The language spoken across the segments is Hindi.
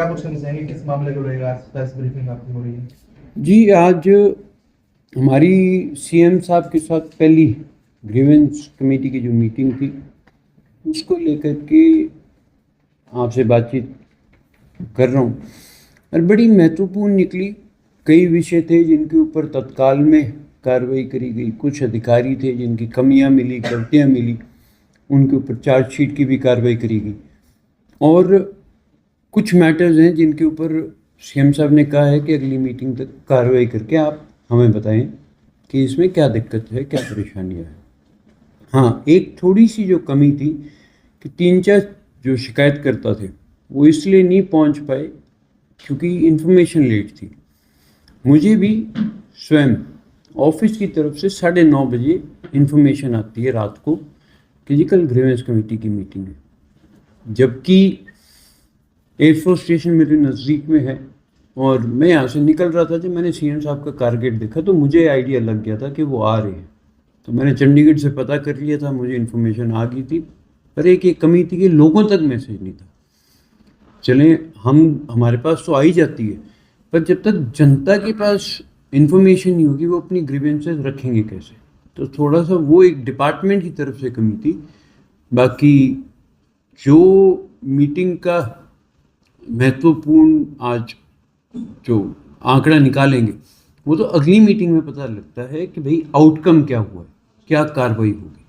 क्या कुछ कहना चाहेंगे, किस मामले को रहेगा आज प्रेस ब्रीफिंग आपकी हो रही है? जी, आज हमारी सीएम साहब के साथ पहली ग्रीवेंस कमेटी की जो मीटिंग थी उसको लेकर के आपसे बातचीत कर रहा हूँ और बड़ी महत्वपूर्ण निकली। कई विषय थे जिनके ऊपर तत्काल में कार्रवाई करी गई, कुछ अधिकारी थे जिनकी कमियां मिली, गलतियां मिली, उनके ऊपर चार्जशीट की भी कार्रवाई करी गई और कुछ मैटर्स हैं जिनके ऊपर सीएम साहब ने कहा है कि अगली मीटिंग तक कार्रवाई करके आप हमें बताएं कि इसमें क्या दिक्कत है, क्या परेशानियां हैं। हाँ, एक थोड़ी सी जो कमी थी कि 3-4 जो शिकायतकर्ता थे वो इसलिए नहीं पहुंच पाए क्योंकि इन्फॉर्मेशन लेट थी। मुझे भी स्वयं ऑफिस की तरफ से 9:30 बजे इन्फॉर्मेशन आती है रात को कि जी कल ग्रीवेंस कमेटी की मीटिंग है, जबकि एयरफोर्स स्टेशन मेरे नज़दीक में है और मैं यहाँ से निकल रहा था। जब मैंने सीएम साहब का टारगेट देखा तो मुझे आइडिया लग गया था कि वो आ रहे हैं, तो मैंने चंडीगढ़ से पता कर लिया था, मुझे इन्फॉर्मेशन आ गई थी। पर एक कमी थी कि लोगों तक मैसेज नहीं था। चलें, हमारे पास तो आ ही जाती है, पर जब तक जनता के पास इन्फॉर्मेशन नहीं होगी वो अपनी ग्रीवेंसेस रखेंगे कैसे? तो थोड़ा सा वो एक डिपार्टमेंट की तरफ से कमी थी। बाकी जो मीटिंग का महत्वपूर्ण आज जो आंकड़ा निकालेंगे वो तो अगली मीटिंग में पता लगता है कि भाई आउटकम क्या हुआ है, क्या कार्रवाई होगी।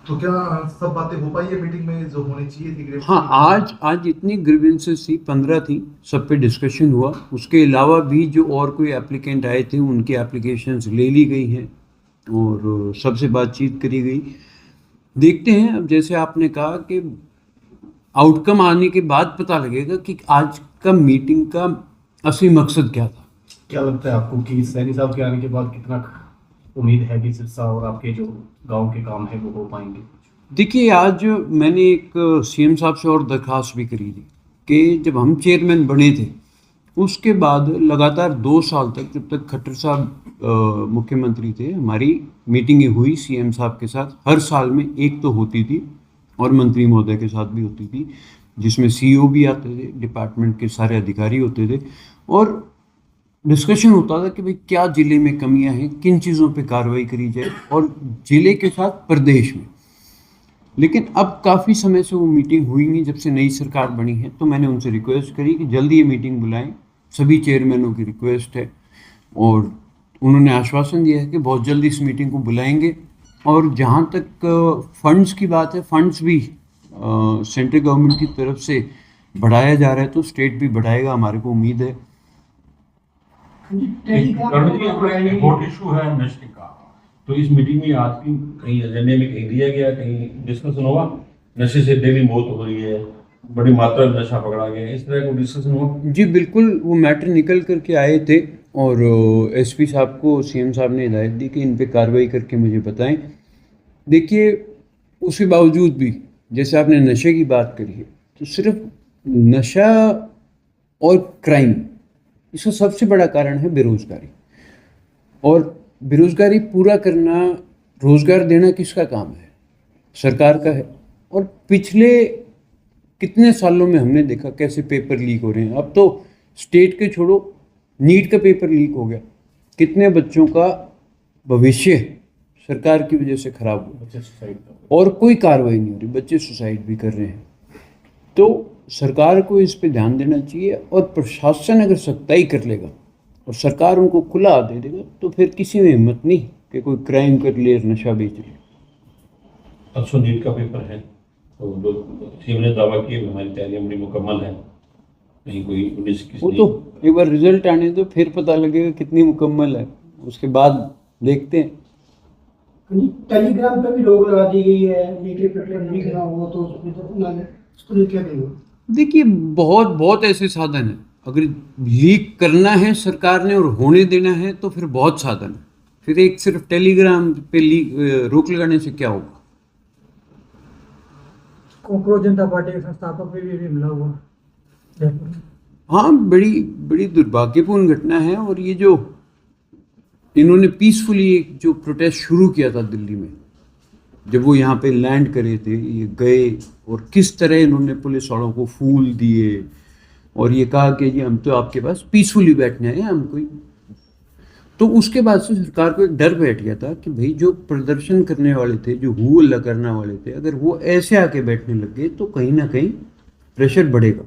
तो क्या सब बातें हो पाई है मीटिंग में जो होनी चाहिए थी? हाँ, आज इतनी ग्रीवेंसेस थी, 15 थी, सब पे डिस्कशन हुआ। उसके अलावा भी जो और कोई एप्लीकेंट आए थे उनकी एप्लीकेशंस ले ली गई हैं और सबसे बातचीत करी गई। देखते हैं, अब जैसे आपने कहा कि आउटकम आने के बाद पता लगेगा कि आज का मीटिंग का असली मकसद क्या था। क्या लगता है आपको कि सैनी साहब के आने के बाद कितना उम्मीद है कि सिरसा और आपके जो गांव के काम है वो हो पाएंगे? देखिए, आज मैंने एक सीएम साहब से और दरख्वास्त भी करी थी कि जब हम चेयरमैन बने थे उसके बाद लगातार 2 साल तक, जब तक खट्टर साहब मुख्यमंत्री थे, हमारी मीटिंगें हुई सीएम साहब के साथ। हर साल में एक तो होती थी और मंत्री महोदय के साथ भी होती थी, जिसमें सीईओ भी आते थे, डिपार्टमेंट के सारे अधिकारी होते थे और डिस्कशन होता था कि भाई क्या ज़िले में कमियां हैं, किन चीज़ों पे कार्रवाई करी जाए और ज़िले के साथ प्रदेश में। लेकिन अब काफ़ी समय से वो मीटिंग हुई नहीं जब से नई सरकार बनी है, तो मैंने उनसे रिक्वेस्ट करी कि जल्दी ये मीटिंग बुलाएं। सभी चेयरमैनों की रिक्वेस्ट है और उन्होंने आश्वासन दिया है कि बहुत जल्दी इस मीटिंग को बुलाएंगे। और जहाँ तक फंड्स की बात है, फंड्स भी सेंट्रल गवर्नमेंट की तरफ से बढ़ाया जा रहा है, तो स्टेट भी बढ़ाएगा, हमारे को उम्मीद है। वोट इशू है नशे का, तो इस मीटिंग में आज की कहीं एजेंडे में कहीं दिया गया, कहीं डिस्कशन हुआ? नशे से डेली मौत हो रही है, बड़ी मात्रा में नशा पकड़ा गया है, इस तरह का डिस्कशन हुआ? जी बिल्कुल, वो मैटर निकल करके आए थे और एसपी साहब को सीएम साहब ने हिदायत दी कि इन पे कार्रवाई करके मुझे बताएं। देखिए, उसके बावजूद भी जैसे आपने नशे की बात करी है, तो सिर्फ नशा और क्राइम, इसका सबसे बड़ा कारण है बेरोजगारी। और बेरोजगारी पूरा करना, रोजगार देना किसका काम है? सरकार का है। और पिछले कितने सालों में हमने देखा कैसे पेपर लीक हो रहे हैं। अब तो स्टेट के छोड़ो, नीट का पेपर लीक हो गया, कितने बच्चों का भविष्य सरकार की वजह से खराब हुआ और कोई कार्रवाई नहीं हो रही, बच्चे सुसाइड भी कर रहे हैं। तो सरकार को इस पे ध्यान देना चाहिए और प्रशासन अगर सख्ताई कर लेगा और सरकार उनको खुला दे देगा तो फिर किसी में हिम्मत नहीं कि कोई क्राइम कर ले, नशा बेच ले। परसों नीट का पेपर है, तो सीएम ने दावा किया हमारी तैयारियां बड़ी मुकम्मल है, नहीं कोई 19-21 वो तो एक बार रिजल्ट आने दो, फिर पता लगेगा कितनी मुकम्मल है, उसके बाद देखते हैं। टेलीग्राम पे भी रोक लगा दी गई है, नीट पेपर लीक ना हो तो उसको क्या देंगे? देखिए, बहुत ऐसे साधन हैं। अगर लीक करना है सरकार ने और होने देना है तो फिर बहुत साधन है। फिर एक सिर्फ टेलीग्राम पे रोक लगाने से क्या होगा? कॉकरोच जनता पार्टी के संस्थापक भी मिला हुआ जयपुर में। हाँ, बड़ी दुर्भाग्यपूर्ण घटना है। और ये जो इन्होंने पीसफुली एक जो प्रोटेस्ट शुरू किया था दिल्ली में, जब वो यहाँ पे लैंड करे थे, ये गए और किस तरह इन्होंने पुलिस वालों को फूल दिए और ये कहा कि जी हम तो आपके पास पीसफुली बैठने आए हैं, हम कोई। तो उसके बाद से सरकार को एक डर बैठ गया था कि भाई जो प्रदर्शन करने वाले थे, जो हू हल्ला करने वाले थे, अगर वो ऐसे आके बैठने लग गए तो कहीं ना कहीं प्रेशर बढ़ेगा।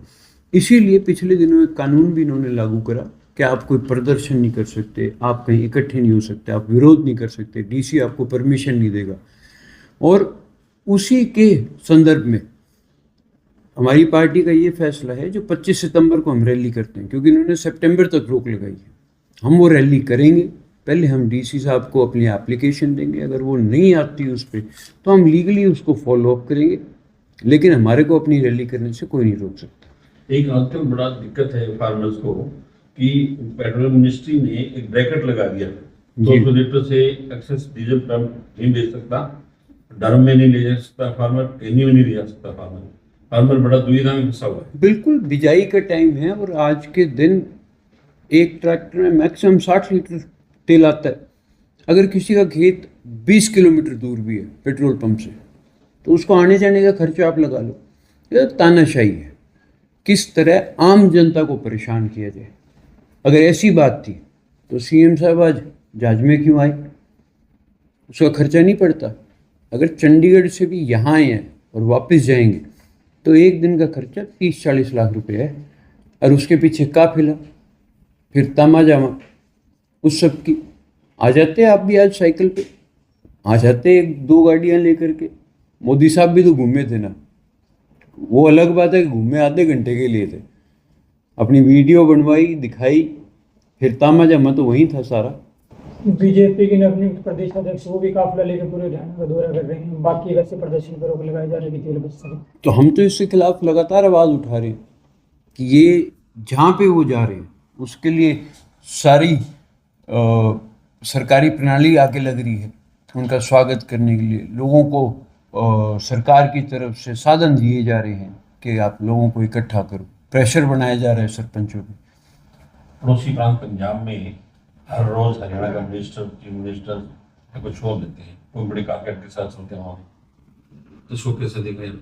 इसीलिए पिछले दिनों एक कानून भी इन्होंने लागू करा कि आप कोई प्रदर्शन नहीं कर सकते, आप कहीं इकट्ठे नहीं हो सकते, आप विरोध नहीं कर सकते, डीसी आपको परमिशन नहीं देगा। और उसी के संदर्भ में हमारी पार्टी का ये फैसला है, जो 25 सितंबर को हम रैली करते हैं, क्योंकि इन्होंने सितंबर तक रोक लगाई है, हम वो रैली करेंगे। पहले हम डीसी साहब को अपनी एप्लीकेशन देंगे, अगर वो नहीं आती उस पर तो हम लीगली उसको फॉलो अप करेंगे, लेकिन हमारे को अपनी रैली करने से कोई नहीं रोक सकता। एक आजकल बड़ा दिक्कत है फार्मर्स को कि पेट्रोलियम मिनिस्ट्री ने एक ब्रैकेट लगा दिया, 200 लीटर से एक्सेस डीजल पंप नहीं बेच सकता, ड्रम में नहीं ले जा सकता फार्मर, कहीं में नहीं ले जा सकता फार्मर बड़ा दुविधा में फंसा हुआ है। बिल्कुल बिजाई का टाइम है और आज के दिन एक ट्रैक्टर में मैक्सिमम 60 लीटर तेल आता है। अगर किसी का खेत 20 किलोमीटर दूर भी है पेट्रोल पंप से, तो उसको आने जाने का खर्चा आप लगा लो। ये तानाशाही है, किस तरह आम जनता को परेशान किया जाए। अगर ऐसी बात थी तो सीएम साहब आज जहाज में क्यों आए, उसका खर्चा नहीं पड़ता। अगर चंडीगढ़ से भी यहाँ आए हैं और वापस जाएंगे तो एक दिन का खर्चा 30-40 लाख रुपए है, और उसके पीछे काफिला, फिर तामा जामा, उस सब की। आ जाते आप भी आज साइकिल पे, आ जाते 1-2 गाड़ियाँ लेकर के। मोदी साहब भी तो घूमे थे ना, वो अलग बात है कि घूमे आधे घंटे के लिए थे, अपनी वीडियो बनवाई दिखाई, फिर तामा जामा तो वहीं था सारा। बीजेपी के अपने प्रदेश अध्यक्ष वो भी काफिला लेकर पूरे हरियाणा का दौरा कर रहे हैं, बाकी वैसे प्रदर्शन पर रोक लगाए जा रहे हैं। तो हम तो इसके खिलाफ लगातार आवाज़ उठा रहे हैं कि ये जहाँ पे वो जा रहे हैं उसके लिए सारी सरकारी प्रणाली आगे लग रही है उनका स्वागत करने के लिए। लोगों को सरकार की तरफ से साधन दिए जा रहे हैं कि आप लोगों को इकट्ठा करो, प्रेशर बनाया जा रहा है सरपंचों पे। पड़ोसी प्रांत पंजाब में हर रोज हरियाणा का मिनिस्टर, चीफ मिनिस्टर को छोड़ देते हैं, कोई बड़े काकेट के साथ होते हैं वहाँ, तो इसको कैसे देखें?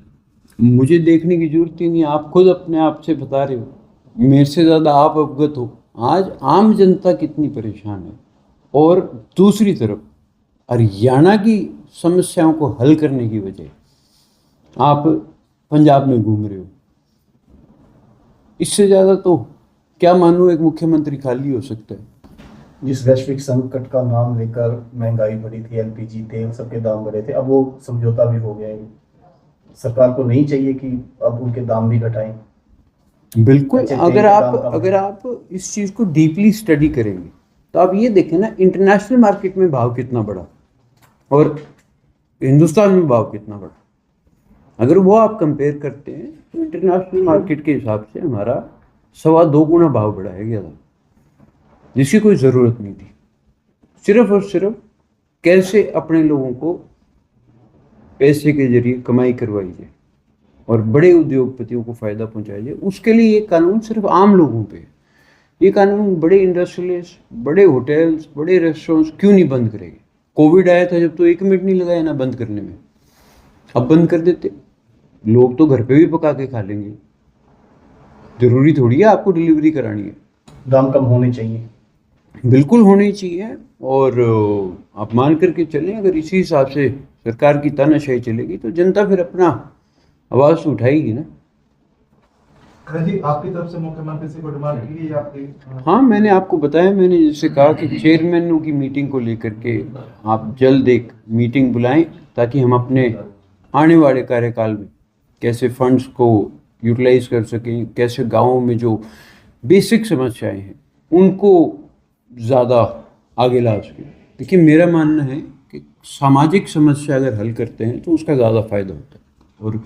मुझे देखने की जरूरत ही नहीं, आप खुद अपने आप से बता रहे हो, मेरे से ज़्यादा आप अवगत हो। आज आम जनता कितनी परेशान है, और दूसरी तरफ हरियाणा की समस्याओं को हल करने की वजह आप पंजाब में घूम रहे हो। इससे ज़्यादा तो क्या मानो एक मुख्यमंत्री खाली हो सकता है। जिस वैश्विक संकट का नाम लेकर महंगाई बढ़ी थी, एलपीजी, तेल सबके दाम बढ़े थे, अब वो समझौता भी हो गया है। सरकार को नहीं चाहिए कि अब उनके दाम भी घटाएं? बिल्कुल, अगर आप इस चीज़ को डीपली स्टडी करेंगे तो आप ये देखें ना, इंटरनेशनल मार्केट में भाव कितना बढ़ा और हिंदुस्तान में भाव कितना बढ़ा। अगर वो आप कंपेयर करते हैं तो इंटरनेशनल मार्केट के हिसाब से हमारा 2.25 गुना भाव बढ़ाया गया था, जिसकी कोई ज़रूरत नहीं थी। सिर्फ और सिर्फ कैसे अपने लोगों को पैसे के जरिए कमाई करवाई जाए और बड़े उद्योगपतियों को फ़ायदा पहुंचाया जाए, उसके लिए ये कानून सिर्फ आम लोगों पे है। ये कानून बड़े इंडस्ट्रियलिस्ट, बड़े होटल्स, बड़े रेस्टोरेंट्स क्यों नहीं बंद करेंगे? कोविड आया था जब तो 1 मिनट नहीं लगाया ना बंद करने में, अब बंद कर देते। लोग तो घर पे भी पका के खा लेंगे, ज़रूरी थोड़ी है आपको डिलीवरी करानी है। दाम कम होने चाहिए, बिल्कुल होनी चाहिए, और आप मान करके चलें, अगर इसी हिसाब से सरकार की तानाशाही चलेगी तो जनता फिर अपना आवाज़ तो उठाएगी ना। जी, आपकी तरफ से मुख्यमंत्री से कोई डिमांड की है आपकी? हाँ, मैंने आपको बताया, मैंने जैसे कहा कि चेयरमैनों की मीटिंग को लेकर के आप जल्द एक मीटिंग बुलाएं, ताकि हम अपने आने वाले कार्यकाल में कैसे फंड्स को यूटिलाइज कर सकें, कैसे गाँवों में जो बेसिक समस्याएं हैं उनको ज़्यादा आगे ला सकें। देखिए, मेरा मानना है कि सामाजिक समस्या अगर हल करते हैं तो उसका ज़्यादा फायदा होता है, और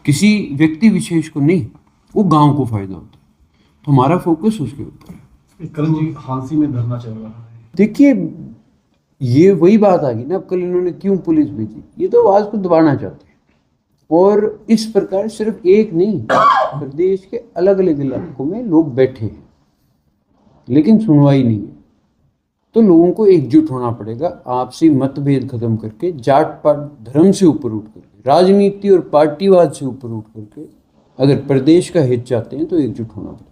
किसी व्यक्ति विशेष को नहीं, वो गांव को फायदा होता है। तो हमारा फोकस उसके ऊपर है। करण जी, फांसी में धरना चल रहा है। देखिए, ये वही बात आ गई ना, अब कल इन्होंने क्यों पुलिस भेजी, ये तो आवाज़ को दबाना चाहते हैं। और इस प्रकार सिर्फ एक नहीं, प्रदेश के अलग अलग इलाकों में लोग बैठे हैं, लेकिन सुनवाई नहीं है। तो लोगों को एकजुट होना पड़ेगा, आपसी मतभेद खत्म करके, जाट पात धर्म से ऊपर उठ करके, राजनीति और पार्टीवाद से ऊपर उठ करके अगर प्रदेश का हित चाहते हैं तो एकजुट होना पड़ेगा।